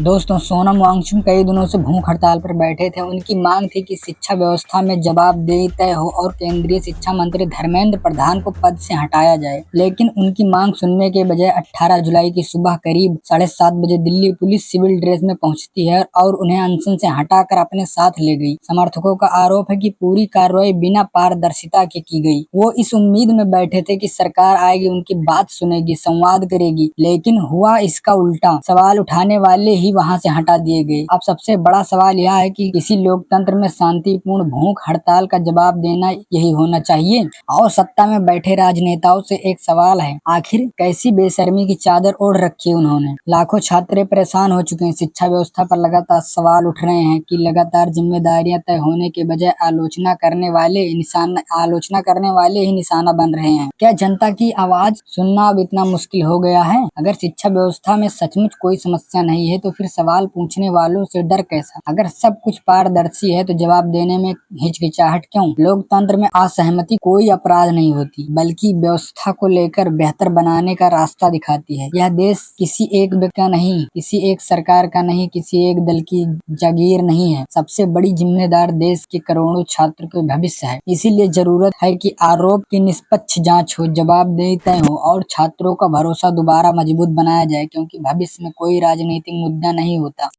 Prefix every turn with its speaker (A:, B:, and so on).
A: दोस्तों, सोनम वांगचुक कई दिनों से भूख हड़ताल पर बैठे थे। उनकी मांग थी कि शिक्षा व्यवस्था में जवाबदेही तय हो और केंद्रीय शिक्षा मंत्री धर्मेंद्र प्रधान को पद से हटाया जाए। लेकिन उनकी मांग सुनने के बजाय 18 जुलाई की सुबह करीब 7:30 बजे दिल्ली पुलिस सिविल ड्रेस में पहुंचती है और उन्हें अनशन से हटाकर अपने साथ ले गई। समर्थकों का आरोप है कि पूरी कार्रवाई बिना पारदर्शिता के की गई। वो इस उम्मीद में बैठे थे कि सरकार आएगी, उनकी बात सुनेगी, संवाद करेगी, लेकिन हुआ इसका उल्टा। सवाल उठाने वाले ही वहां से हटा दिए गए। अब सबसे बड़ा सवाल यह है कि किसी लोकतंत्र में शांतिपूर्ण भूख हड़ताल का जवाब देना यही होना चाहिए। और सत्ता में बैठे राजनेताओं से एक सवाल है, आखिर कैसी बेशर्मी की चादर ओढ़ रखी है उन्होंने। लाखों छात्र परेशान हो चुके हैं। शिक्षा व्यवस्था पर लगातार सवाल उठ रहे हैं कि लगातार जिम्मेदारियां तय होने के बजाय आलोचना करने वाले ही निशाना बन रहे हैं। क्या जनता की आवाज सुनना अब इतना मुश्किल हो गया है? अगर शिक्षा व्यवस्था में सचमुच कोई समस्या नहीं है तो फिर सवाल पूछने वालों से डर कैसा? अगर सब कुछ पारदर्शी है तो जवाब देने में हिचकिचाहट क्यों? लोकतंत्र में असहमति कोई अपराध नहीं होती, बल्कि व्यवस्था को लेकर बेहतर बनाने का रास्ता दिखाती है। यह देश किसी एक व्यक्ति का नहीं, किसी एक सरकार का नहीं, किसी एक दल की जागीर नहीं है। सबसे बड़ी जिम्मेदार देश के करोड़ों छात्र के भविष्य है। इसीलिए जरूरत है कि आरोप की निष्पक्ष जांच हो, जवाबदेही तय हो और छात्रों का भरोसा दोबारा मजबूत बनाया जाए, क्योंकि भविष्य में कोई राजनीतिक मुद्दा नहीं होता।